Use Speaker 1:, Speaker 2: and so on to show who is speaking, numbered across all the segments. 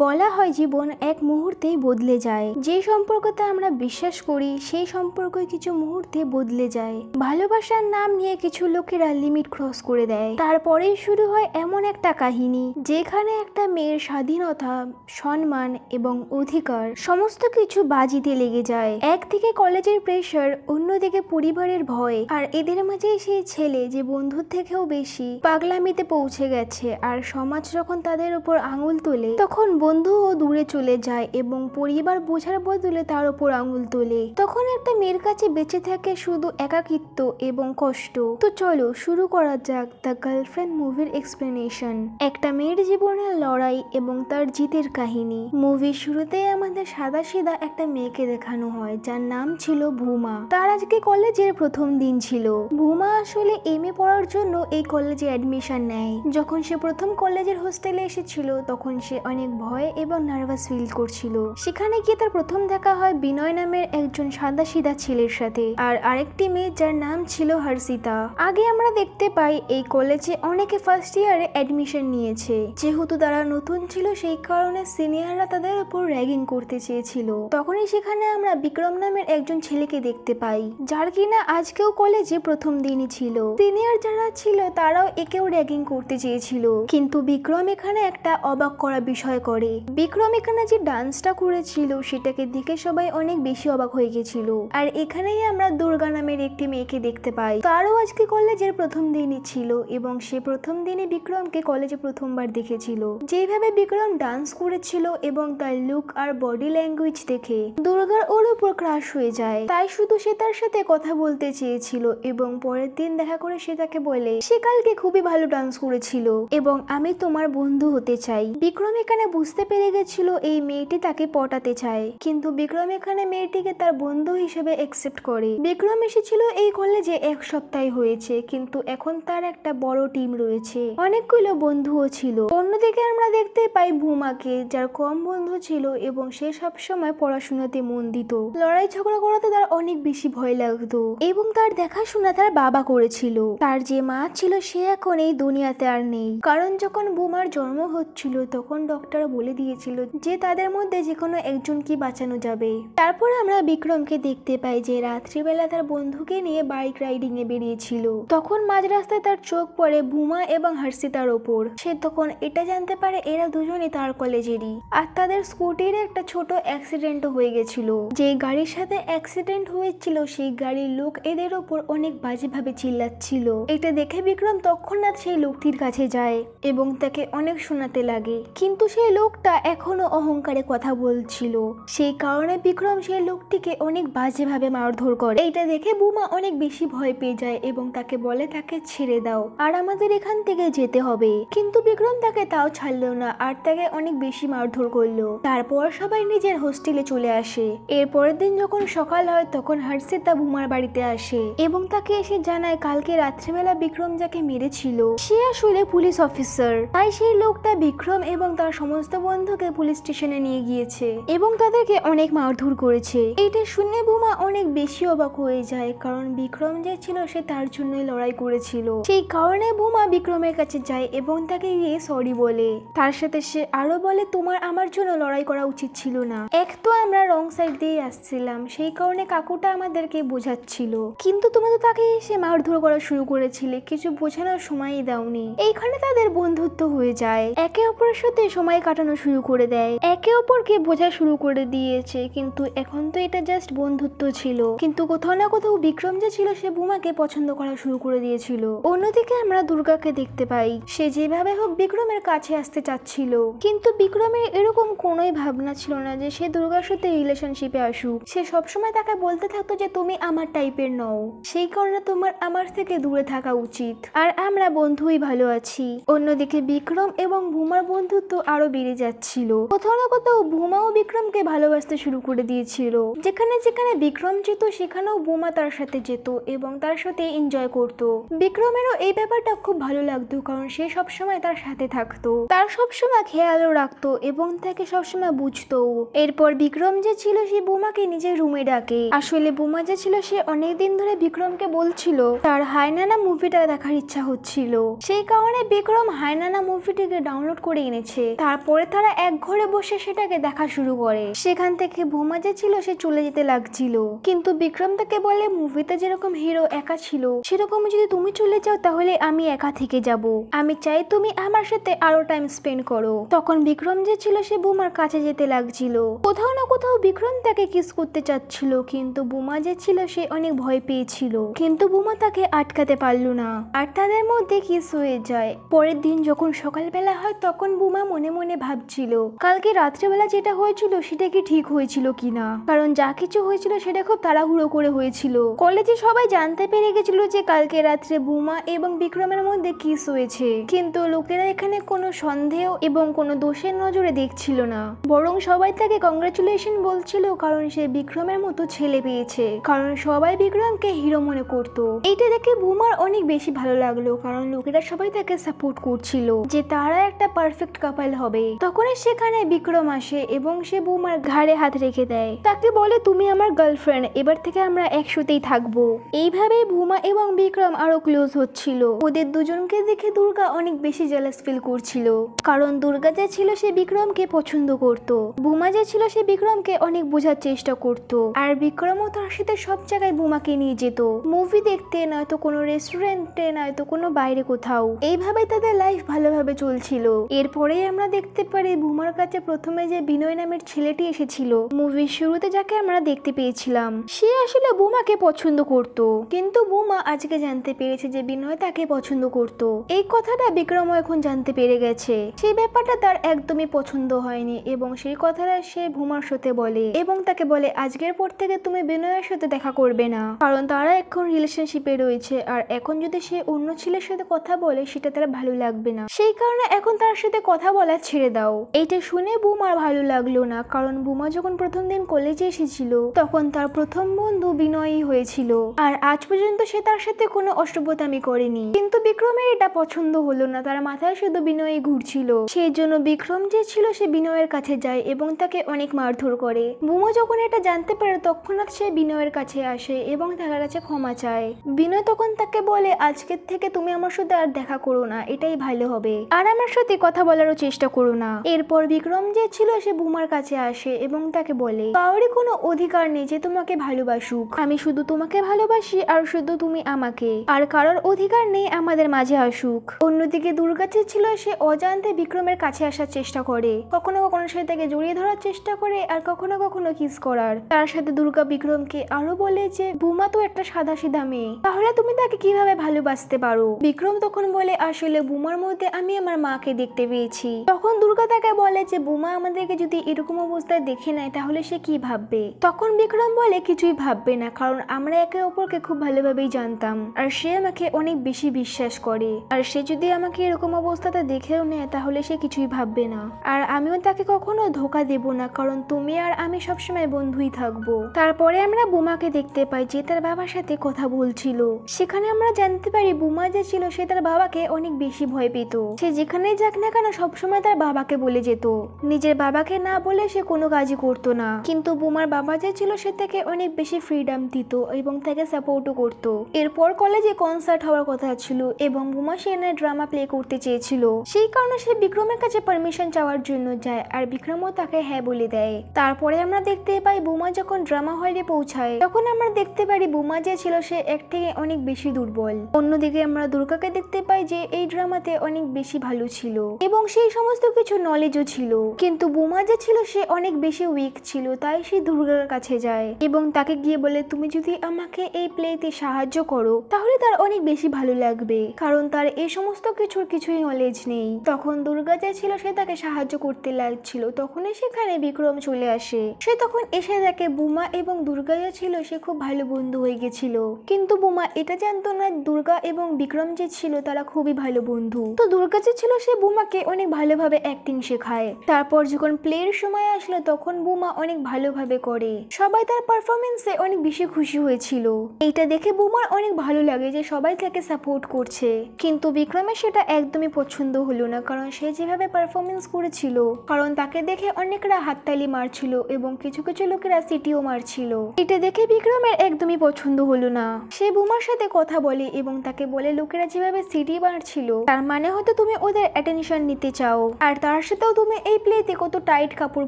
Speaker 1: বলা হয় জীবন এক মুহূর্তেই বদলে যায়। যে সম্পর্কতে আমরা বিশ্বাস করি সেই সম্পর্ক কিছু মুহূর্তে বদলে যায়। ভালোবাসার নাম নিয়ে কিছু লোকেরা লিমিট ক্রস করে দেয়। তারপরেই শুরু হয় এমন একটা কাহিনী যেখানে একটা মেয়ের স্বাধীনতা, সম্মান এবং অধিকার সমস্ত কিছু বাজিতে লেগে যায়। একদিকে কলেজের প্রেশার, অন্যদিকে পরিবারের ভয়, আর এদের মাঝেই সেই ছেলে যে বন্ধুর থেকেও বেশি পাগলামিতে পৌঁছে গেছে। আর সমাজ যখন তাদের উপর আঙুল তোলে তখন বন্ধুও দূরে চলে যায় এবং পরিবার বোঝার বদলে তার উপর আঙুল তোলে। তখন একটা মেয়ের কাছে বেঁচে থাকে শুধু একাকিত্ব এবং কষ্ট। তো চলো শুরু করা যাক দ্য গার্লফ্রেন্ড মুভির এক্সপ্লেনেশন। একটা মেয়ের জীবনের লড়াই এবং তার জিতের কাহিনী। মুভির শুরুতেই আমাদের সাদাসিধা একটা মেয়েকে দেখানো হয় যার নাম ছিল ভূমা। তার আজকে কলেজের প্রথম দিন ছিল। ভূমা আসলে এমএ পড়ার জন্য এই কলেজে অ্যাডমিশন নেয়। যখন সে প্রথম কলেজের হোস্টেলে এসেছিল তখন সে অনেক ভয় এবং নার্ভাস ফিল করছিল। সেখানে গিয়ে তার প্রথম দেখা হয় বিনয় নামের একজন সাদাসিধা ছেলের সাথে, আর আরেকটি মেয়ে যার নাম ছিল হর্ষিতা। আগে আমরা দেখতে পাই এই কলেজে অনেকে ফার্স্ট ইয়ারে অ্যাডমিশন নিয়েছে। যেহেতু তারা নতুন ছিল সেই কারণে সিনিয়ররা তাদের উপর র্যাগিং করতে চেয়েছিল। তখনই সেখানে আমরা বিক্রম নামের একজন ছেলেকে দেখতে পাই যার কিনা আজকেও কলেজে প্রথম দিনই ছিল। সিনিয়র যারা ছিল তারাও একেও র্যাগিং করতে চেয়েছিল, কিন্তু বিক্রম এখানে একটা অবাক করা বিষয় করে। বিক্রম এখানে যে ডান্সটা করেছিল সেটাকে দেখে সবাই অনেক বেশি অবাক হয়ে গেছিল। আর এখানেই আমরা দুর্গা নামের একটি মেয়েকে দেখতে পাই। তারও আজকে কলেজের প্রথম দিনই ছিল এবং সে প্রথম দিনে বিক্রমকে কলেজে প্রথমবার দেখেছিল। যেভাবে বিক্রম ডান্স করেছিল এবং তার লুক আর বডি ল্যাঙ্গুয়েজ দেখে দুর্গার ওর উপর ক্রাশ হয়ে যায়। তাই শুধু সে তার সাথে কথা বলতে চেয়েছিল এবং পরের দিন দেখা করে সে তাকে বলে সে কালকে খুবই ভালো ডান্স করেছিল এবং আমি তোমার বন্ধু হতে চাই। বিক্রম এখানে বুঝতে পেরে গেছিল এই মেয়েটি তাকে পটাতে চায়, কিন্তু বিক্রম এখানে মেয়েটিকে তার বন্ধু হিসেবে অ্যাকসেপ্ট করে। বিক্রম এসেছিল এই কলেজে এক সপ্তাহ হয়েছে, কিন্তু এখন তার একটা বড় টিম রয়েছে, অনেকগুলো বন্ধুও ছিল। অন্যদিকে আমরা দেখতে পাই ভূমাকে যার কম বন্ধু ছিল এবং সে সবসময় পড়াশোনাতে মন দিত। লড়াই ঝগড়া করাতে তার অনেক বেশি ভয় লাগতো এবং তার দেখাশোনা তার বাবা করেছিল। তার যে মা ছিল সে এখন এই দুনিয়াতে আর নেই, কারণ যখন ভূমার জন্ম হচ্ছিল তখন ডক্টর বলে দিয়েছিল যে তাদের মধ্যে যে কোনো একজনকে বাঁচানো যাবে। তারপর আমরা বিক্রমকে দেখতে পাই যে রাত্রিবেলা তার বন্ধুকে নিয়ে বাইক রাইডিং এ বেরিয়েছিল। তখন মাঝ রাস্তায় তার চোখ পড়ে ভূমা এবং হর্ষিতার ওপর। সে তখন এটা জানতে পারে এরা দুজনই তার কলেজেরই, আর তাদের স্কুটির একটা ছোট অ্যাক্সিডেন্টও হয়ে গেছিল। যে গাড়ির সাথে অ্যাক্সিডেন্ট হয়েছিল সেই গাড়ির লোক এদের ওপর অনেক বাজেভাবে চিল্লাচ্ছিল। এটা দেখে বিক্রম তৎক্ষণাৎ সেই লোকটির কাছে যায় এবং তাকে অনেক শোনাতে লাগে, কিন্তু সেই লোকটা এখনো অহংকারে কথা বলছিল। সেই কারণে বিক্রম সেই লোকটিকে অনেক বাজেভাবে মারধর করে। এইটা দেখে ভূমা অনেক বেশি ভয় পেয়ে যায় এবং তাকে বলে তাকে ছেড়ে দাও আর আমাদের এখান থেকে যেতে হবে, কিন্তু বিক্রম তাকে তাও ছাড়লো না আর তাকে অনেক বেশি মারধর করলো। তারপর সবাই নিজের হোস্টেলে চলে আসে। এর পরের দিন যখন সকাল হয় তখন হর্ষিতা ভূমার বাড়িতে আসে এবং তাকে এসে জানায় কালকে রাত্রিবেলা বিক্রম যাকে মেরেছিল সে আসলে পুলিশ অফিসার। তাই সেই লোকটা বিক্রম এবং তার সমস্ত বন্ধুকে পুলিশ স্টেশনে নিয়ে গিয়েছে এবং তাদেরকে অনেক মারধর করেছে। এইটা শুনে ভূমা অনেক বেশি অবাক হয়ে যায়, কারণ বিক্রম যে ছিল সে তার জন্যই লড়াই করেছিল। সেই কারণে ভূমা বিক্রমের কাছে যায় এবং তাকে গিয়ে সরি বলে। তার সাথে সে আরো বলে তোমার আমার জন্য লড়াই করা উচিত ছিল না। এক তো আমরা রং সাইড দিয়ে আসছিলাম, সেই কারণে কাকুটা আমাদেরকে বোঝাচ্ছিল, কিন্তু তুমি তো তাকে এসে মারধর করা শুরু করেছিলে, কিছু বোঝানোর সময়ই দাওনি। এইখানে তাদের বন্ধুত্ব হয়ে যায়, একে অপরের সাথে সময় কাটানো শুরু করে দেয়, একে অপরকে বোঝা শুরু করে দিয়েছে। কিন্তু এখন তো এটা জাস্ট বন্ধুত্ব ছিল, কিন্তু কোথাও না কোথাও বিক্রম যে ছিল সে ভূমাকে পছন্দ করা শুরু করে দিয়েছিল। অন্যদিকে আমরা দুর্গাকে দেখতে পাই, সে যেভাবে হোক বিক্রমের কাছে আসতে চাচ্ছিল, কিন্তু বিক্রমের এরকম কোনোই ভাবনা ছিল না যে সে দুর্গার সাথে রিলেশনশিপে আসুক। সে সবসময় তাকে বলতে থাকতো যে তুমি আমার টাইপের নও, সেই কারণে তোমার আমার থেকে দূরে থাকা উচিত, আর আমরা বন্ধুই ভালো আছি। অন্যদিকে বিক্রম এবং ভূমার বন্ধুত্ব আরো বেড়ে যাচ্ছিল। কোথাও না কোথাও ভূমাও বিক্রমকে ভালোবাসতে শুরু করে দিয়েছিল। যেখানে যেখানে বিক্রম যেত সেখানেও ভূমা তার সাথে যেত এবং তার সাথে এনজয় করত। বিক্রমেরও এই ব্যাপারটা খুব ভালো লাগতো, কারণ সে সবসময় তার সাথে থাকতো, তার সবসময় খেয়ালও রাখতো এবং তাকে সবসময় বুঝতো। এরপর বিক্রম যে ছিল সে ভূমাকে নিজের রুমে ডাকে। আসলে ভূমা যে ছিল সে অনেকদিন ধরে বিক্রমকে বলছিল তার হায়নানা মুভিটা দেখার ইচ্ছা হচ্ছিল, সেই কারণে বিক্রম হায়নানা মুভিটিকে ডাউনলোড করে এনেছে। তারপরে তারপরে তারা এক ঘরে বসে সেটাকে দেখা শুরু করে। সেখান থেকে বুমা যে ছিল সে চলে যেতে লাগছিল, কিন্তু বিক্রম তাকে বলে মুভিতে যেরকম হিরো একা ছিল সেরকম যদি তুমি চলে যাও তাহলে আমি একা থেকে যাব, আমি চাই তুমি আমার সাথে আরো টাইম স্পেন্ড করো। তখন বিক্রম যে ছিল সে বুমার কাছে যেতে লাগছিল, কোথাও না কোথাও বিক্রম তাকে কিস করতে চাচ্ছিল, কিন্তু বুমা যে ছিল সে অনেক ভয় পেয়েছিল, কিন্তু বুমা তাকে আটকাতে পারল না আর তাদের মধ্যে কিস হয়ে যায়। পরের দিন যখন সকালবেলা হয় তখন বুমা মনে মনে ভাবছিল কালকে রাত্রেবেলা যেটা হয়েছিল সেটা কি ঠিক হয়েছিল কিনা, কারণ যা কিছু হয়েছিল সেটা খুব তাড়াহুড়ো করে হয়েছিল। কলেজে সবাই জানতে পেরে গেছিল যে কালকে রাত্রে বুমা এবং বিক্রমের মধ্যে কিস হয়েছে, কিন্তু লোকেরা এখানে কোনো সন্দেহ এবং কোনো দোষের নজরে দেখছিল না, বরং সবাই তাকে কংগ্রাচুলেশন বলছিল কারণ সে বিক্রমের মতো ছেলে পেয়েছে, কারণ সবাই বিক্রমকে হিরো মনে করত। এইটা দেখে বুমার অনেক বেশি ভালো লাগলো, কারণ লোকেরা সবাই তাকে সাপোর্ট করছিল যে তারা একটা পারফেক্ট কাপল হবে। তখনই সেখানে বিক্রম আসে এবং সে বুমার ঘাড়ে হাত রেখে দেয়, তাকে বলে তুমি আমার গার্লফ্রেন্ড, এবার থেকে আমরা একসাথেই থাকবো। এইভাবেই বুমা এবং বিক্রম আরো ক্লোজ হচ্ছিল। ওদের দুজনকে দেখে দুর্গা অনেক বেশি জেলাস ফিল করছিল, কারণ দুর্গা যে ছিল সে বিক্রমকে পছন্দ করত, বুমা যে ছিল সে বিক্রমকে অনেক বোঝার চেষ্টা করত, আর বিক্রমও তার সাথে সব জায়গায় বুমাকে নিয়ে যেত, মুভি দেখতে, নয়তো কোনো রেস্টুরেন্টে, নয়তো কোনো বাইরে কোথাও। এইভাবে তাদের লাইফ ভালোভাবে চলছিল। এরপরেই আমরা দেখতে পারি বুমার কাছে প্রথমে যে বিনয় নামের ছেলেটি এসেছিল, মুভির শুরুতে যাকে আমরা দেখতে পেয়েছিলাম, সে আসলে বুমাকে পছন্দ করত, কিন্তু বুমা আজকে জানতে পেরেছে যে বিনয় তাকে পছন্দ করত। এই কথাটা বিক্রমও এখন জানতে পেরে গেছে। সেই ব্যাপারটা তার একদমই পছন্দ হয়নি এবং সেই কথাটা সে বুমার সাথে বলে এবং তাকে বলে আজকের পর থেকে তুমি বিনয়ের সাথে দেখা করবে না, কারণ তারা এখন রিলেশনশিপে রয়েছে, আর এখন যদি সে অন্য ছেলের সাথে কথা বলে সেটা তার ভালো লাগবে না, সেই কারণে এখন তার সাথে কথা বলা ছেড়ে দাও। এইটা শুনে বুমার ভালো লাগলো না, কারণ বুমা যখন প্রথম দিন কলেজে এসেছিল তখন তার প্রথম বন্ধু বিনয়ই হয়েছিল, আর আজ পর্যন্ত সে তার সাথে কোনো অসভ্যতামি করেনি, কিন্তু বিক্রমের এটা পছন্দ হলো না, তার মাথায় শুধু বিনয়ই ঘুরছিল। সেই জন্য বিক্রম যে ছিল সে বিনয়ের কাছে যায় এবং তাকে অনেক মারধর করে। বুমা যখন এটা জানতে পারে তৎক্ষণাৎ সে বিনয়ের কাছে আসে এবং তার কাছে ক্ষমা চায়। বিনয় তখন তাকে বলে আজকের থেকে তুমি আমার সাথে আর দেখা করো না, এটাই ভালো হবে, আর আমার সাথে কথা বলারও চেষ্টা করো না। এরপর বিক্রম যে ছিল সে বুমার কাছে আসে এবং তাকে বলে কাউরই কোনো অধিকার নেই যে তোমাকে ভালোবাসুক, আমি শুধু তোমাকে ভালোবাসি আর শুধু তুমি আমাকে, আর কারোর অধিকার নেই আমাদের মাঝে আসুক। অন্যদিকে দুর্গা যে ছিল সে অজান্তে বিক্রমের কাছে আসার চেষ্টা করে, কখনো কখনো সে তাকে জড়িয়ে ধরার চেষ্টা করে আর কখনো কখনো কিস করার। তার সাথে দুর্গা বিক্রমকে আরো বলে যে বুমা তো একটা সাদা সিধা মেয়ে, তাহলে তুমি তাকে কিভাবে ভালোবাসতে পারো। বিক্রম তখন বলে আসলে বুমার মধ্যে আমি আমার মাকে দেখতে পেয়েছি। তখন দুর্গা তাকে বলে যে বুমা আমাদেরকে যদি এরকম অবস্থায় দেখে নেয় তাহলে সে কি ভাববে। তখন বিক্রম বলে কিছুই ভাববে না, কারণ আমরা একে অপরকে খুব ভালোভাবেই জানতাম, আর সে আমাকে অনেক বেশি বিশ্বাস করে, আর সে যদি আমাকে এরকম অবস্থাতে দেখেও নেয় তাহলে সে কিছুই ভাববে না, আর আমিও তাকে কখনো ধোকা দেব না, কারণ তুমি আর আমি সবসময় বন্ধুই থাকবো। তারপরে আমরা বুমাকে দেখতে পাই যে তার বাবার সাথে কথা বলছিল। সেখানে আমরা জানতে পারি বুমা যে ছিল সে তার বাবাকে অনেক বেশি ভয় পেত, সে যেখানে যাক না কেন সবসময় তার বাবাকে বলে যেত, নিজের বাবাকে না বলে সে কোনো কাজই করতো না। কিন্তু বুমার বাবা যে ছিল সে তাকে অনেক বেশি ফ্রিডম দিত এবং তাকে সাপোর্টও করতো। এরপর কলেজে কনসার্ট হওয়ার কথা ছিল এবং বুমা সেখানে ড্রামা প্লে করতে চেয়েছিল, সেই কারণে সে বিক্রমের কাছে পারমিশন চাওয়ার জন্য যায়, আর বিক্রমও তাকে হ্যাঁ বলে দেয়। তারপরে আমরা দেখতে পাই বুমা যখন ড্রামা হলে পৌঁছায় তখন আমরা দেখতে পারি বুমা যে ছিল সে এক থেকে অনেক বেশি দুর্বল। অন্যদিকে আমরা দুর্গাকে দেখতে পাই যে এই ড্রামাতে অনেক বেশি ভালো ছিল এবং সেই সমস্ত কিছু নলেজও ছিল, কিন্তু বুমা যে ছিল সে অনেক বেশি উইক ছিল, তাই সে দুর্গার কাছে যায় এবং তাকে গিয়ে বলে তুমি যদি আমাকে এই প্লেতে সাহায্য করো তাহলে তার অনেক বেশি ভালো লাগবে, কারণ তার এই সমস্ত কিছুর কিছুই নলেজ নেই। তখন দুর্গা যে ছিল সে তাকে সাহায্য করতে লাগছিল, তখনই সেখানে বিক্রম চলে আসে। সে তখন এসে দেখে বুমা এবং দুর্গা যে ছিল সে খুব ভালো বন্ধু হয়ে গেছিল, কিন্তু বুমা এটা জানতো না দুর্গা এবং বিক্রম যে ছিল তারা খুবই ভালো বন্ধু। তো দুর্গা যে ছিল সে বুমাকে অনেক ভালোভাবে অ্যাক্টিং শেখায়। তারপর যখন প্লের সময় আসলো তখন বুমা অনেক ভালোভাবে করে, সবাই তার পারফরমেন্সে অনেক বেশি খুশি হয়েছিল। এইটা দেখে বুমার অনেক ভালো লাগে যে সবাই তাকে সাপোর্ট করছে, কিন্তু বিক্রমের সেটা একদমই পছন্দ হলো না, কারণ সে যেভাবে পারফরমেন্স করেছিল, কারণ তাকে দেখে অনেকরা হাততালি মারছিল এবং কিছু কিছু লোকেরা সিটিও মারছিল। এটা দেখে বিক্রমের একদমই পছন্দ হলো না। সে বুমার সাথে কথা বলে এবং তাকে বলে লোকেরা যেভাবে সিটি মারছিল তার মানে হয়তো তুমি ওদের অ্যাটেনশন নিতে চাও, আর তার তার সাথেও তুমি এই প্লেতে কত টাইট কাপড়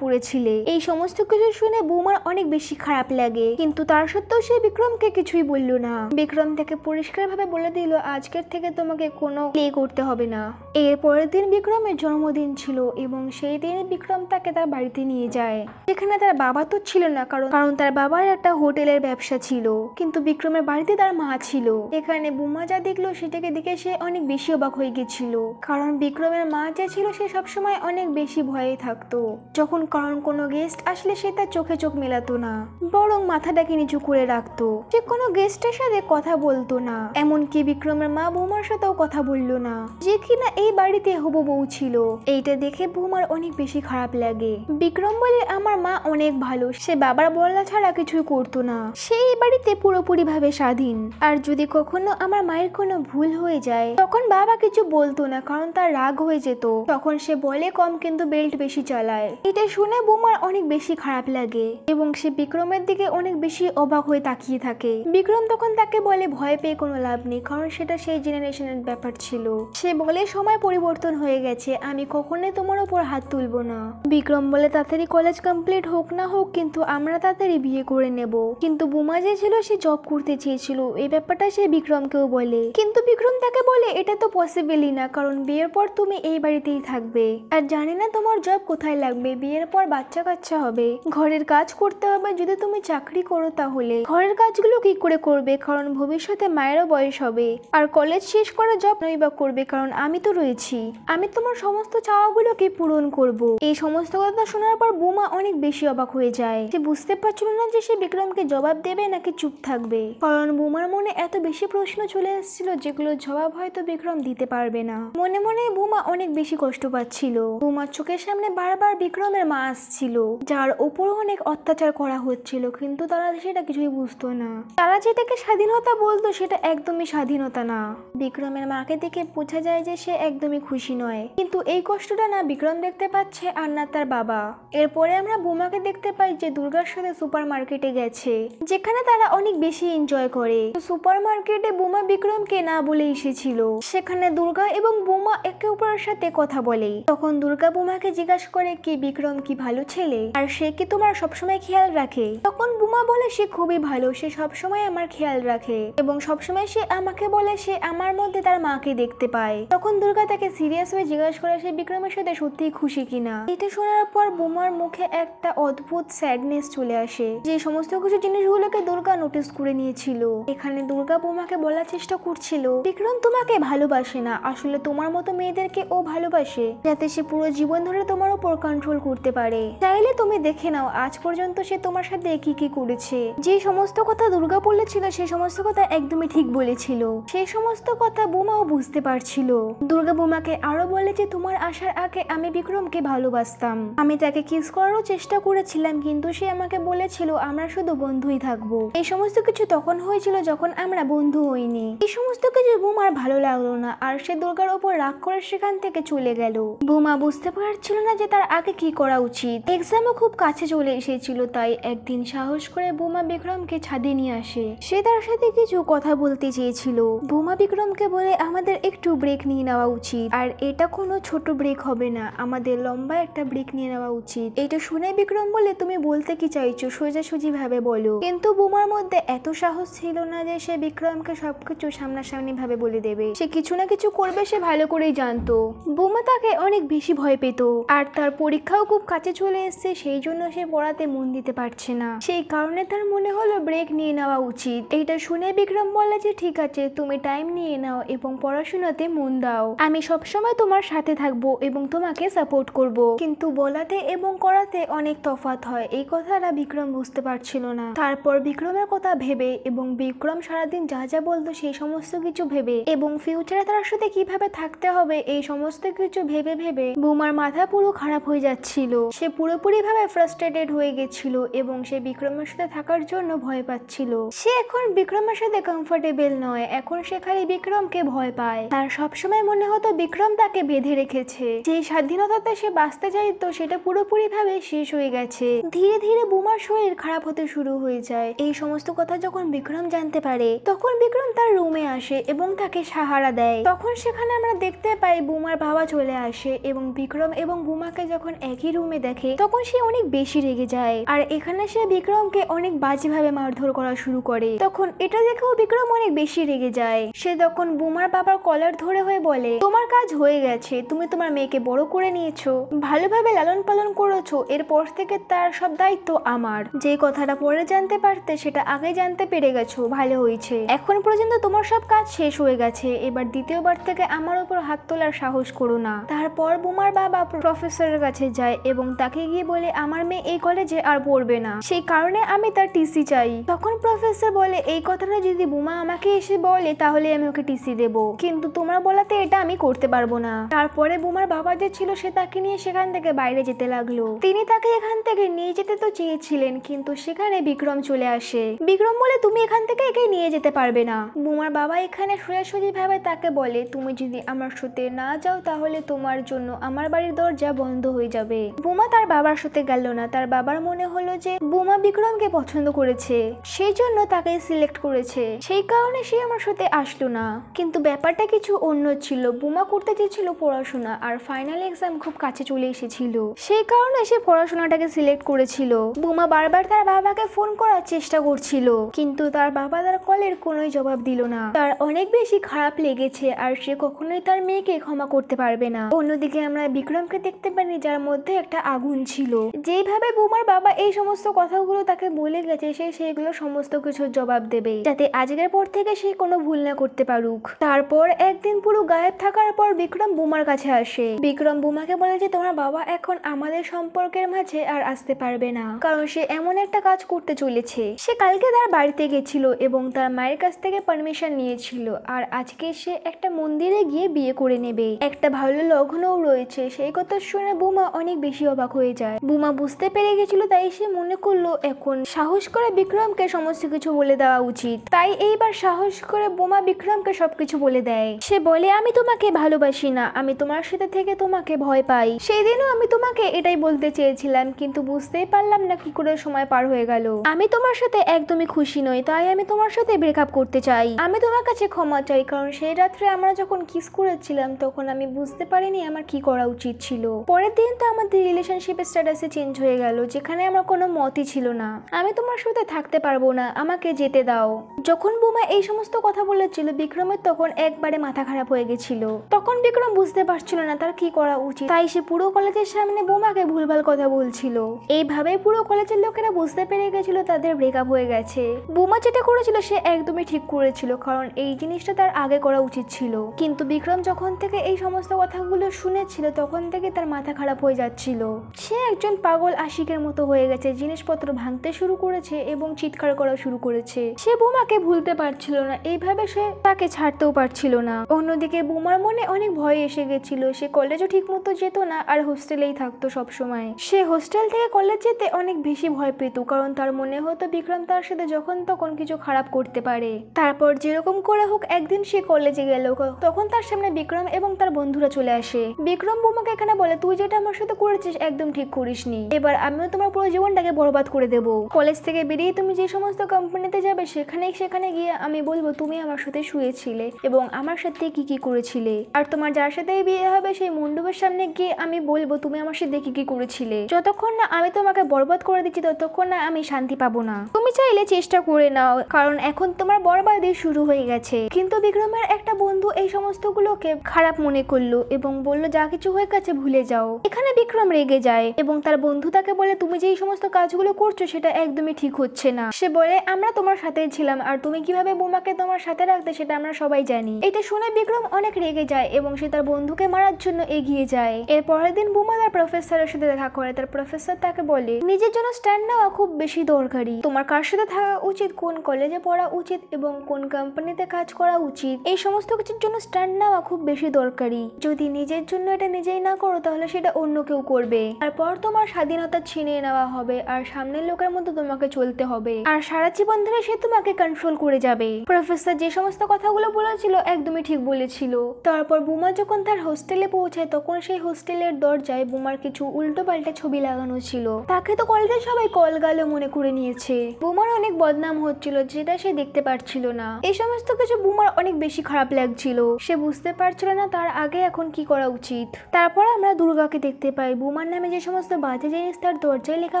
Speaker 1: পরেছিলে। এই সমস্ত কিছু শুনে বৌমার অনেক বেশি খারাপ লাগে, কিন্তু তার সত্ত্বেও সে বিক্রমকে কিছুই বলল না। বিক্রম তাকে পরিষ্কার ভাবে বলে দিল আজকের থেকে তোমাকে কোনো প্লে করতে হবে না। এর পরের দিন বিক্রমের জন্মদিন ছিল এবং সেই দিন বিক্রম তাকে তার বাড়িতে নিয়ে যায়, যেখানে তার বাবা তো ছিল না, কারণ তার বাবার একটা হোটেলের ব্যবসা ছিল, কিন্তু বিক্রমের বাড়িতে তার মা ছিল। এখানে বুমা যা দেখলো সেটাকে দেখে সে অনেক বেশি অবাক হয়ে গেছিল, কারণ বিক্রমের মা যে ছিল সে সবসময় অনেক বেশি ভয়ে থাকতো। যখন কোনো গেস্ট আসলে সে তার চোখে চোখ মেলাতো না, বরং মাথাটাকে নিচু করে রাখতো। সে কোনো গেস্টের সাথে কথা বলতো না, এমনকি বিক্রমের মা বৌমার সাথেও কথা বললো না, যে কিনা এই বাড়িতে হবু বউ ছিল। এইটা দেখে বৌমার অনেক বেশি খারাপ লাগে। বিক্রম বলে আমার মা অনেক ভালো, সে বাবার বলা ছাড়া কিছুই করতো না, সে এই বাড়িতে পুরোপুরি ভাবে স্বাধীন। আর যদি কখনো আমার মায়ের কোনো ভুল হয়ে যায় তখন বাবা কিছু বলতো না, কারণ তার রাগ হয়ে যেত। তখন সে বলে কম কিন্তু বেল্ট বেশি চালায়। এটা শুনে বৌমার অনেক বেশি খারাপ লাগে এবং সে বিক্রমের দিকে অনেক বেশি অবাক হয়ে তাকিয়ে থাকে। বিক্রম তখন তাকে বলে ভয় পেয়ে কোনো লাভ নেই, কারণ সেটা সেই জেনারেশনের ব্যাপার ছিল। সে বলে সময় পরিবর্তন হয়ে গেছে, আমি কখনোই তোমার উপর হাত তুলবো না। বিক্রম বলে তাড়াতাড়ি কলেজ কমপ্লিট হোক না হোক, কিন্তু আমরা তাড়াতাড়ি বিয়ে করে নেব। কিন্তু বুমা যে ছিল সে জব করতে চেয়েছিল, এই ব্যাপারটা সে বিক্রমকেও বলে, কিন্তু বিক্রম তাকে বলে এটা তো পসিবলই না, কারণ বিয়ের পর তুমি এই বাড়িতেই থাকবে, আর জানি না তোমার জব কোথায় লাগবে, বিয়ের পর বাচ্চা কাচ্চা হবে, ঘরের কাজ করতে হবে, যদি তুমি চাকরি করো তাহলে ঘরের কাজগুলো কি করে করবে, কারণ ভবিষ্যতে মায়েরও বয়স হবে, আর কলেজ শেষ করে জব নই বা করবে, কারণ আমি তো রয়েছি, আমি তোমার সমস্ত চাওয়াগুলোকে পূরণ করব। এই সমস্ত কথা শোনার পর বুমা অনেক বেশি অবাক হয়ে যায়। সে বুঝতে পারছিল না যে সে বিক্রমকে জবাব দেবে নাকি চুপ থাকবে, কারণ বুমার মনে এত বেশি প্রশ্ন চলে এসেছিল যেগুলো জবাব হয়তো বিক্রম দিতে পারবে না। মনে মনে বুমা অনেক বেশি কষ্ট পাচ্ছিল। বুমার চোখের সামনে বারবার বিক্রমের মা আসছিল, যার উপর অনেক অত্যাচার করা হচ্ছিল, কিন্তু তারা সেটা কিছুই বুঝতো না। তারা যেটাকে স্বাধীনতা বলতো সেটা একদমই স্বাধীনতা না। বিক্রমের মাকে দেখে বোঝা যায় যে সে একদমই খুশি নয়, কিন্তু এই কষ্টটা না বিক্রম দেখতে পাচ্ছে আর না তার বাবা। এরপরে আমরা বুমাকে দেখতে পাই যে দুর্গার সাথে সুপার মার্কেটে গেছে, যেখানে তারা অনেক বেশি এনজয় করে। সুপার মার্কেটে বুমা বিক্রমকে না বলে এসেছিল, সেখানে দুর্গা এবং বুমা একে অপরের সাথে কথা বলে। তখন দুর্গা বুমাকে জিজ্ঞাসা করে কি বিক্রম কি ভালো ছেলে, আর সে কি তোমার সবসময় খেয়াল রাখে? তখন বুমা বলে সে খুবই ভালো, সে সবসময় আমার খেয়াল রাখে এবং সবসময় সে আমাকে বলে সে আমার মধ্যে তার মাকে দেখতে পায়। তখন দুর্গা তাকে সিরিয়াস হয়ে জিজ্ঞাসা করে সে বিক্রমের সাথে সত্যিই খুশি কিনা। এটা শোনার পর বুমার মুখে একটা অদ্ভুত স্যাডনেস চলে আসে, যে সমস্ত কিছু জিনিসগুলোকে দুর্গা নোটিস করে নিয়েছিল। এখানে দুর্গা বুমাকে বলার চেষ্টা করছিল বিক্রম তোমাকে ভালোবাসে না, আসলে তোমার মতো মেয়েদেরকে ও ভালোবাসে যাতে সে পুরো জীবন ধরে তোমার উপর কন্ট্রোল করতে পারে। চাইলে তুমি দেখে নাও আজ পর্যন্ত সে তোমার সাথে কি কি করেছে। যে সমস্ত কথা দুর্গা বলেছিল সে সমস্ত কথা একদমই ঠিক বলেছিল, সেই সমস্ত কথা বুমাও বুঝতে পারছিল। দুর্গা বুমাকে আরো বলে যে তোমার আসার আগে আমি বিক্রমকে ভালোবাসতাম, আমি তাকে কিস করারও চেষ্টা করেছিলাম, কিন্তু সে আমাকে বলেছিল আমরা শুধু বন্ধুই থাকবো। এই সমস্ত কিছু তখন হয়েছিল যখন আমরা বন্ধু হইনি। এই সমস্ত কিছু বুমার ভালো লাগলো না, আর সে দুর্গার উপর রাগ করে সেখান থেকে চলে গেল। বুমা বুঝতে পারছিল না যে তার আগে কি করা উচিত। এক্সামও খুব কাছে চলে এসেছিল, তাই একদিন সাহস করে বুমা বিক্রমকে ছাদে নিয়ে আসে। সে তার সাথে কিছু কথা বলতে চেয়েছিল। বুমা বিক্রমকে বলে আমাদের একটু ব্রেক নিয়ে নেওয়া উচিত, আর এটা কোনো ছোট ব্রেক হবে না, আমাদের লম্বা একটা ব্রেক নিয়ে নেওয়া উচিত। এটা শুনে বিক্রম বলে তুমি বলতে কি চাইছো, সোজাসুজি ভাবে বলো। কিন্তু বুমার মধ্যে এত সাহস ছিল না যে সে বিক্রমকে সবকিছু সামনাসামনি ভাবে বলে দেবে। সে কিছু না কিছু করবে সে ভালো করেই জানতো। বুমা তাকে অনেক বেশি ভয় পেত, আর তার পরীক্ষাও খুব কাছে চলে এসছে, সেই জন্য সে পড়াতে মন দিতে পারছে না। সেই কারণে তার মনে হলো ব্রেক নিয়ে নেওয়া উচিত। এটা শুনে বিক্রম বলে যে ঠিক আছে তুমি টাইম নিয়ে নাও এবং পড়াশোনাতে মন দাও, আমি সবসময় তোমার সাথে থাকবো এবং তোমাকে সাপোর্ট করব। কিন্তু বলাতে এবং করাতে অনেক তফাৎ হয়, এই কথাটা বিক্রম বুঝতে পারছিল না। তারপর বিক্রমের কথা ভেবে এবং বিক্রম সারাদিন যা যা বলতো সেই সমস্ত কিছু ভেবে এবং ফিউচারে তার সাথে কিভাবে থাকতে হবে এই সমস্ত কিছু ভেবে ভেবে বুমার মাথা পুরো খারাপ হয়ে যাচ্ছিল। সে পুরোপুরি ভাবে ফ্রাস্ট্রেটেড হয়ে গেছিল এবং সে বিক্রমের সাথে থাকার জন্য ভয় পাচ্ছিল। সে এখন বিক্রমের সাথে কমফোর্টেবল নয়, এখন সে খালি বিক্রমকে ভয় পায়। তার সবসময় মনে হতো বিক্রম তাকে বেঁধে রেখেছে, যে স্বাধীনতাতে সে বাঁচতে চাইতো সেটা পুরোপুরি ভাবে শেষ হয়ে গেছে। ধীরে ধীরে বুমার শরীর খারাপ হতে শুরু হয়ে যায়। এই সমস্ত কথা যখন বিক্রম জানতে পারে তখন বিক্রম তার রুমে আসে এবং তাকে সাহারা দেয়। তখন সেখানে আমরা দেখতে পাই বুমার বাবা চলে আসে এবং বিক্রম এবং বুমাকে যখন একই রুমে দেখে তখন সে অনেক বেশি রেগে যায়। আর এখানে সে বিক্রমকে অনেক বাজেভাবে মারধর করা শুরু করে। তখন এটা দেখেও বিক্রম অনেক বেশি রেগে যায়। সে তখন বুমার বাবার কলার ধরে হয়ে বলে, তোমার কাজ হয়ে গেছে, তুমি তোমার মেয়েকে বড় করে নিয়েছো, ভালোভাবে লালন পালন করেছো, এরপর থেকে তার সব দায়িত্ব আমার। যে কথাটা পরে জানতে পারতে সেটা আগে জানতে পেরে গেছো, ভালো হয়েছে। এখন পর্যন্ত তোমার সব কাজ শেষ হয়ে গেছে, এবার দ্বিতীয়বার থেকে আমার উপর হাত তোলার সাহস করো না। তারপর বুমার বাবা প্রফেসরের কাছে যায় এবং তাকে গিয়ে বলে, আমার মেয়ে এই কলেজে আর পড়বে না, সেই কারণে আমি তার টিসি চাই। তখন প্রফেসর বলে, এই কথাটা যদি বুমা আমাকে এসে বলে তাহলে আমি ওকে টিসি দেব, কিন্তু তোমার বলাতে এটা আমি করতে পারবো না। তারপরে বুমার বাবা যে ছিল সে তাকে নিয়ে সেখান থেকে বাইরে যেতে লাগলো। তিনি তাকে এখান থেকে নিয়ে যেতে তো চেয়েছিলেন, কিন্তু সেখানে বিক্রম চলে আসে। বিক্রম বলে, তুমি এখান থেকে একে নিয়ে যেতে পারবে না। বুমার বাবা এখানে সোজাসুজি ভাবে তাকে বলে, তুমি যদি আমার সাথে না যাও তাহলে তোমার জন্য আমার বাড়ির দরজা বন্ধ হয়ে যাবে। বুমা তার বাবার সাথে গেল না। তার বাবার মনে হলো যে বুমা বিক্রমকে পছন্দ করেছে, সেই জন্য তাকে সিলেক্ট করেছে, সেই কারণে সে আমার সাথে আসলো না। কিন্তু ব্যাপারটা কিছু অন্য ছিল। বুমা করতে চেয়েছিল পড়াশোনা, আর ফাইনাল এক্সাম খুব কাছে চলে এসেছিল, সেই কারণে সে পড়াশোনাটাকে সিলেক্ট করেছিল। বুমা বারবার তার বাবাকে ফোন করার চেষ্টা করছিল, কিন্তু তার বাবা তার কলের কোনোই জবাব দিল না। তার অনেক বেশি খারাপ লেগেছে, আর সে কখনোই তার মেয়েকে ক্ষমা করতে পারবে না। অন্যদিকে আমরা বিক্রমকে দেখতে পারি, যার মধ্যে একটা আগুন ছিল। যেভাবে বুমার বাবা এই সমস্ত কথাগুলো তাকে বলে গেছে, সে সেগুলো সমস্ত কিছুর জবাব দেবে, যাতে আজকের পর থেকে সে কোনো ভুল না করতে পারুক। তারপর একদিন পুরো গায়েব থাকার পর বিক্রম বুমার কাছে আসে। বিক্রম বুমাকে বলে যে তোমার বাবা এখন আমাদের সম্পর্কের মাঝে আর আসতে পারবে না, কারণ সে এমন একটা কাজ করতে চলেছে। সে কালকে তার বাড়িতে গেছিল এবং তার মায়ের কাছ থেকে পারমিশন নিয়েছিল, আর আজকে সে একটা মন্দিরে গিয়ে বিয়ে করে নেবে। একটা ভালো লগ্নও রয়েছে। সেই কথা শুনে বুমা অনেক বেশি অবাক হয়ে যায়। বুমা বুঝতে পেরে গেছিল, তাই সে মনে করলো এখন সাহস করে বিক্রমকে সমস্ত কিছু বলে দেওয়া উচিত। তাই এইবার সাহস করে বুমা বিক্রমকে সবকিছু বলে দেয়। সে বলে, আমি তোমাকে ভালোবাসি না, আমি তোমার সাথে থেকে তোমাকে ভয় পাই। সেই দিনও আমি তোমাকে এটাই বলতে চেয়েছিলাম, কিন্তু বুঝতেই পারলাম না কি করে সময় পার হয়ে গেল। আমি তোমার সাথে একদমই খুশি নই, তাই আমি তোমার সাথে ব্রেকআপ করতে চাই। আমি তোমার কাছে ক্ষমা চাই, কারণ সেই রাত্রে আমরা যখন কিস করেছিলাম তখন আমি বুঝতে পারিনি আমার কি করা উচিত ছিল। পরের দিন তো আমাদের রিলেশনশিপের স্ট্যাটাসে চেঞ্জ হয়ে গেল, যেখানে আমার কোনো মতই ছিল না। আমি তোমার সাথে থাকতে পারবো না, আমাকে যেতে দাও। যখন বুমা এই সমস্ত কথা বলেছিল বিক্রমের তখন একবারে মাথা খারাপ হয়ে গেছিল। তখন বিক্রম বুঝতে পারছিল না তার কি করা উচিত, তাই সে পুরো কলেজের সামনে বুমাকে ভুলভাল কথা বলছিল। এইভাবে পুরো কলেজের লোকেরা বুঝতে পেরে গেছিল তাদের ব্রেকআপ হয়ে গেছে। বুমা যেটা করেছিল সে একদমই ঠিক করেছিল, কারণ এই জিনিসটা তার আগে করা উচিত ছিল। কিন্তু বিক্রম যখন থেকে এই সমস্ত কথাগুলো শুনেছিল তখন থেকে তার মাথা খারাপ হয়ে যাচ্ছিল। সে একজন পাগল আশিকের মতো হয়ে গেছে, জিনিসপত্র ভাঙতে শুরু করেছে এবং চিৎকার করা শুরু করেছে। সে বুমাকে ভুলতে পারছিল না, এইভাবে সে তাকে ছাড়তেও পারছিল না। অন্যদিকে বুমার মনে অনেক ভয় এসে গেছিল। সে কলেজও ঠিক মতো যেত না, আর হোস্টেলেই থাকতো সবসময়। সে হোস্টেল থেকে কলেজ যেতে অনেক বেশি ভয় পেত, কারণ তার মনে হতো বিক্রম তার সাথে যখন তখন কিছু খারাপ করতে পারে। তারপর যেরকম করে হোক একদিন সে কলেজে গেল, তখন তার সামনে বিক্রম এবং তার বন্ধুরা চলে আসে। বিক্রম বুমাকে এখানে বলে, তুই যেটা আমার সাথে করেছিস একদম ঠিক করিসনি, এবার আমিও তোমার পুরো জীবনটাকে বরবাদ করে দেব। কলেজ থেকে বেরিয়ে তুমি যে সমস্ত কোম্পানিতে যাবে সেখানে গিয়ে আমি বলবো তুমি আমার সাথে শুয়েছিলে এবং আমার সাথে কি কি করেছিলে, আর তোমার যার সাথে বিয়ে হবে সেই মণ্ডপের সামনে গিয়ে আমি বলবো তুমি আমার সাথে কি কি করেছিলে। যতক্ষণ না আমি তোমাকে বরবাদ করে দিচ্ছি ততক্ষণ না আমি শান্তি পাবো না। তুমি চাইলে চেষ্টা করে নাও, কারণ এখন তোমার বরবাদই শুরু হয়ে গেছে। কিন্তু বিক্রমের একটা বন্ধু এই সমস্ত গুলোকে খারাপ মনে করলো এবং বলল যা কিছু হয়ে গেছে ভুলে যাও। এখানে বিক্রম রেগে যায় এবং তার বন্ধু তাকে বলে, তুমি যে এই সমস্ত কাজগুলো করছো সেটা একদমই ঠিক হচ্ছে না। সে বলে, আমরা তোমার সাথেই ছিলাম, আর তুমি কিভাবে বোমাকে তোমার সাথে রাখতে সেটা আমরা সবাই জানি। এটা শুনে বিক্রম অনেক রেগে যায় এবং সে তার বন্ধুকে মারার জন্য এগিয়ে যায়। এর পরের দিন বোমা তার প্রফেসরের সাথে দেখা করে। তার প্রফেসর তাকে বলে, নিজের জন্য স্ট্যান্ড নেওয়া খুব বেশি দরকারি। তোমার কার সাথে থাকা উচিত, কোন কলেজে পড়া উচিত এবং কোন কোম্পানিতে কাজ করা উচিত, এই সমস্ত কিছুর জন্য স্ট্যান্ড নেওয়া খুব বেশি দরকারি। যদি নিজের জন্য এটা নিজেই না করো তাহলে সেটা অন্য কেউ করবে। তারপর তোমার স্বাধীনতা ছিনিয়ে নেওয়া হবে, আর সামনের লোকের মতো তোমাকে চলতে হবে, আর সারা জীবন ধরে সে তোমাকে কন্ট্রোল করে যাবে। প্রফেসর যে সমস্ত কথাগুলো বলেছিল একদমই ঠিক বলেছিল। তারপর বুমা যখন তার হোস্টেলে পৌঁছায় তখন সেই হোস্টেলের দরজায় বুমার কিছু উল্টো পাল্টা ছবি লাগানো ছিল। তাকে তো কলেজের সবাই কলগালো মনে করে নিয়েছে। বুমার অনেক বদনাম হচ্ছিল যেটা সে দেখতে পারছিল না। এই সমস্ত কিছু বুমার অনেক বেশি খারাপ লাগছিল। সে বুঝতে পারছিল না তার আগে এখন কি করা উচিত। উচিত। তারপর আমরা দুর্গাকে দেখতে পাই। বোমার নামে যে সমস্ত বাজে জিনিস তার দরজায় লেখা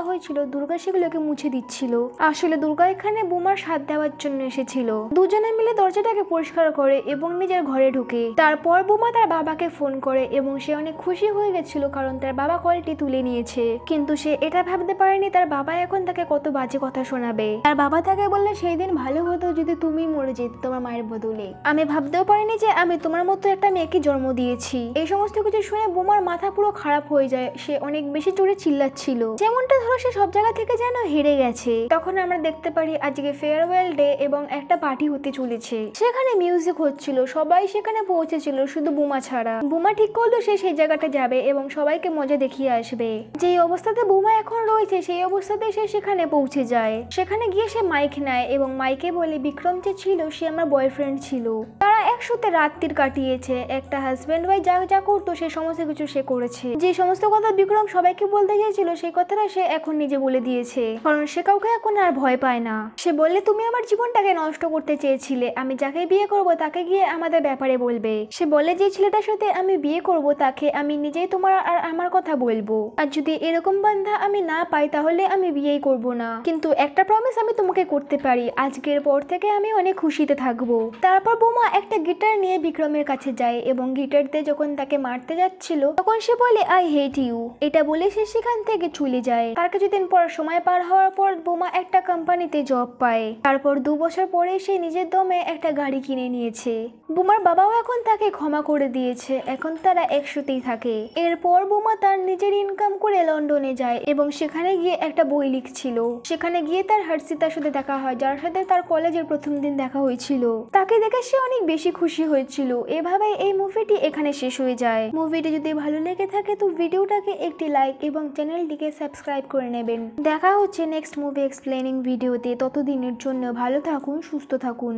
Speaker 1: হয়েছিল দুর্গা সেগুলোকে মুছে দিচ্ছিল। আসলে দুর্গা এখানে বোমার সাথ দেওয়ার জন্য এসেছিল। দুজনে মিলে দরজাটাকে পরিষ্কার করে এবং নিজের ঘরে ঢুকে। তারপর বোমা তার বাবাকে ফোন করে এবং সে অনেক খুশি হয়ে গেছিল কারণ তার বাবা কলটি তুলে নিয়েছে। কিন্তু সে এটা ভাবতে পারেনি তার বাবা এখন তাকে কত বাজে কথা শোনাবে। তার বাবা তাকে বললে সেই দিন ভালো হতো যদি তুমি মরে যেত তোমার মায়ের বদলে। আমি ভাবতেও পারিনি যে আমি তোমার মতো একটা মেয়েকে জন্ম দিয়েছি। এই সমস্ত কিছু শুনে বোমার মাথা পুরো খারাপ হয়ে যায়। সে অনেক বেশি জোরে চিল্লাচ্ছিল, যেমনটা ধরো সে সব জায়গা থেকে যেন হেরে গেছে। তখন আমরা দেখতে পারি আজকে ফেয়ারওয়েল ডে এবং একটা পার্টি হতে চলেছে। সেখানে মিউজিক হচ্ছিল, সবাই সেখানে পৌঁছেছিল শুধু বোমা ছাড়া। বোমা ঠিক করলো সে সেই জায়গাটা যাবে এবং সবাইকে মজা দেখিয়ে আসবে। যেই অবস্থাতে বোমা এখন রয়েছে সেই অবস্থাতে সে সেখানে পৌঁছে যায়। সেখানে গিয়ে সে মাইক নেয় এবং মাইকে বলে বিক্রম যে ছিল সে আমার বয়ফ্রেন্ড ছিল। তারা একসাথে রাত্রির কাটিয়েছে। একটা হাজবেন্ড ওয়াইফ যা যা করতো সে সমস্ত কিছু সে করেছে। যে সমস্ত কথা বিক্রম সবাইকে বলতে চাইছিল সেই কথাটা সে এখন নিজে বলে দিয়েছে, কারণ সে কাউকে এখন আর ভয় পায় না। সে বললে তুমি আমার জীবনটাকে নষ্ট করতে চেয়েছিলে, আমি যাকে বিয়ে করব তাকে গিয়ে আমাদের ব্যাপারে বলবে। সে বলে যে ছেলেটার সাথে আমি বিয়ে করব তাকে আমি নিজেই তোমার আর আমার কথা বলবো, আর যদি এরকম বান্ধা আমি না পাই তাহলে আমি বিয়েই করব না। কিন্তু একটা প্রমিস আমি তোমাকে করতে পারি, আজকের পর থেকে আমি অনেক খুশিতে থাকবো। তারপর বোমা একটা গিটার নিয়ে বিক্রমের কাছে যায় এবং গিটার দিয়ে যখন তাকে মারতে যাচ্ছিল তখন সে বলে আই হেট ইউ। এটা বলে সে সেখান থেকে চলে যায়। তার কিছুদিন পর সময় পার হওয়ার পর বোমা একটা কোম্পানিতে জব পায়। তারপর 2 বছর পরে সে নিজের দমে একটা গাড়ি কিনে নিয়েছে। বোমার বাবাও এখন তাকে ক্ষমা করে দিয়েছে, এখন তারা একসাথেই থাকে। এরপর বোমা তার নিজের ইনকাম করে লন্ডনে যায় এবং সেখানে গিয়ে একটা বই লিখছিল। সেখানে গিয়ে তার হর্ষিতার সাথে দেখা হয়, যার সাথে তার কলেজের প্রথম দিন দেখা হয়েছিল। তাকে দেখে সে অনেক বেশি খুশি হয়েছিল। এভাবে এই মুভিটি এখানে শেষ হয়ে যায়। মুভিটি যদি ভালো লেগে থাকে তো ভিডিওটাকে একটি লাইক এবং চ্যানেলটিকে সাবস্ক্রাইব করে নেবেন। দেখা হচ্ছে নেক্সট মুভি এক্সপ্লেনিং ভিডিওতে। ততদিনের জন্য ভালো থাকুন, সুস্থ থাকুন।